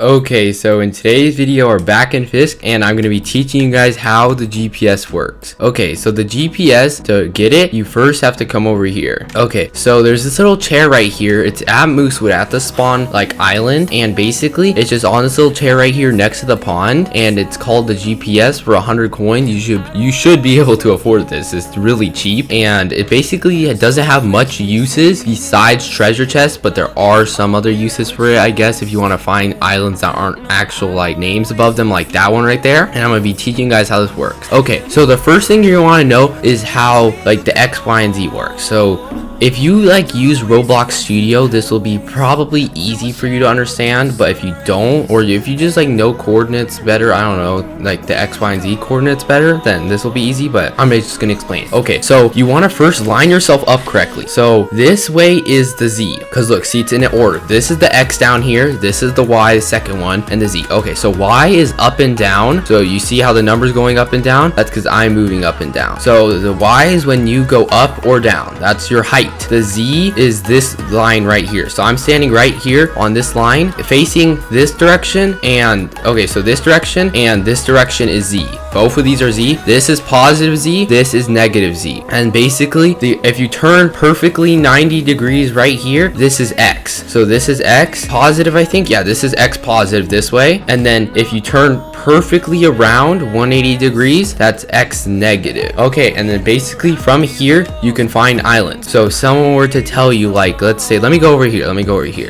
Okay, so in today's video we're back in Fisch and I'm going to be teaching you guys how the GPS works. Okay, so the GPS, to get it, you first have to come over here. Okay, so there's this little chair right here. It's at Moosewood at the spawn island, and basically it's just on this little chair right here next to the pond, and it's called the GPS for 100 coins. You should be able to afford this. It's really cheap, and it basically doesn't have much uses besides treasure chests, but there are some other uses for it, I guess, if you want to find islands that aren't actual names above them, like that one right there. And I'm gonna be teaching you guys how this works. Okay, so the first thing you're gonna want to know is how the X, Y, and Z works. So if you use Roblox Studio, this will be probably easy for you to understand, but if you don't, or if you just know coordinates better, I don't know, the X, Y, and Z coordinates better, then this will be easy, but I'm just gonna explain. Okay, so you want to first line yourself up correctly. So this way is the Z, because look, see, it's in order. This is the X down here, this is the Y, the second one, and the Z. Okay, so Y is up and down. So you see how the number's going up and down? That's because I'm moving up and down. So the Y is when you go up or down. That's your height. The Z is this line right here. So I'm standing right here on this line facing this direction, and okay, so this direction and this direction is Z. Both of these are Z. This is positive Z, this is negative Z. And basically if you turn perfectly 90 degrees right here, this is X. So this is X positive, I think. Yeah, this is X positive this way. And then if you turn perfectly around 180 degrees, that's X negative. Okay, and then basically from here you can find islands. So if someone were to tell you, let's say, let me go over here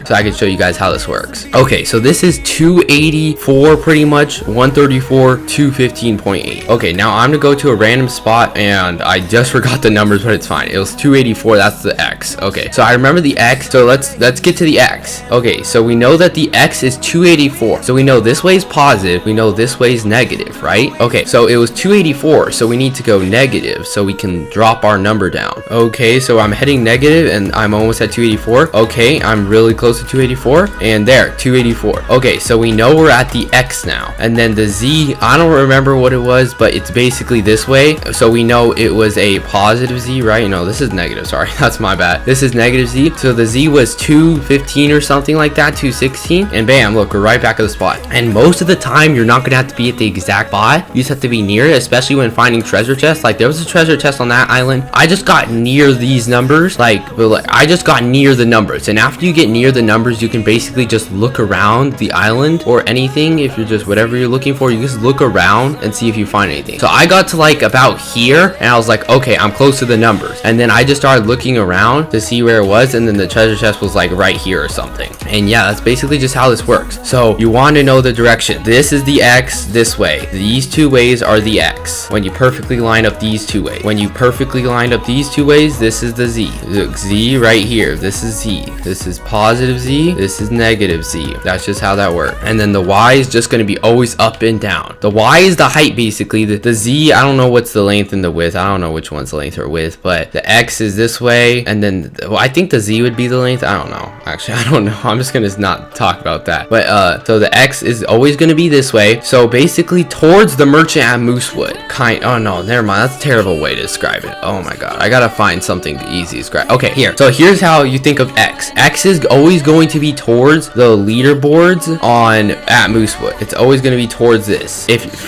so I can show you guys how this works. Okay, so this is 284 pretty much, 134, 215.8. okay, now I'm gonna go to a random spot, and I just forgot the numbers, but it's fine. It was 284, that's the X. Okay, so I remember the X, so let's get to the X. Okay, so we know that the X is 284, so we know this way is positive, we know this way is negative, right? Okay, so it was 284, so we need to go negative so we can drop our number down. Okay, so I'm heading negative and I'm almost at 284. Okay, I'm really close to 284, and there, 284. Okay, so we know we're at the X now. And then the Z, I don't remember what it was, but it's basically this way. So we know it was a positive Z, right? No, this is negative, sorry, that's my bad. This is negative Z. So the Z was 215 or something like that, 216, and bam, look, we're right back at the spot. And most of the time you're not gonna have to be at the exact spot, you just have to be near it, especially when finding treasure chests. There was a treasure chest on that island. I just got near these numbers, I just got near the numbers, and after you get near the numbers, you can basically just look around the island or anything. If you're just whatever you're looking for, you just look around and see if you find anything. So I got to about here, and I was like, okay, I'm close to the numbers, and then I just started looking around to see where it was, and then the treasure chest was right here or something. And yeah, that's basically just how this works. So you want to know the direction. This is the X this way. These two ways are the X. When you perfectly line up these two ways. When you perfectly lined up these two ways, this is the Z. Look, Z right here. This is Z. This is positive Z. This is negative Z. That's just how that works. And then the Y is just going to be always up and down. The Y is the height, basically. The Z, I don't know what's the length and the width. I don't know which one's the length or width, but the X is this way. And then I think the Z would be the length. I don't know. Actually, I don't know. I'm just going to not talk about that. But so the X is always going to be this way. So basically towards the merchant at Moosewood. Oh no, never mind. That's a terrible way to describe it. Oh my god. I gotta find something easy to describe. Okay, here. So here's how you think of X. X is always going to be towards the leaderboards at Moosewood. It's always going to be towards this.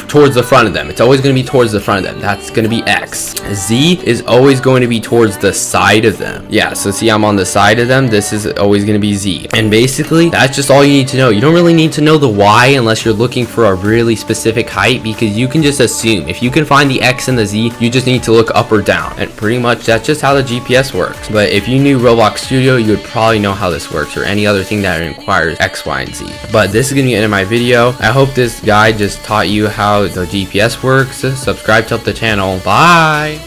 Towards the front of them. It's always going to be towards the front of them. That's going to be X. Z is always going to be towards the side of them. Yeah, so see, I'm on the side of them. This is always going to be Z. And basically, that's just all you need to know. You don't really need to know the Y unless you're looking for a really specific height, because you can just assume. If you can find the X and the Z, you just need to look up or down. And pretty much that's just how the GPS works. But if you knew Roblox Studio, you would probably know how this works, or any other thing that requires X, Y, and Z. But this is going to be the end of my video. I hope this guide just taught you how the GPS works. Subscribe to help the channel. Bye!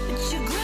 But you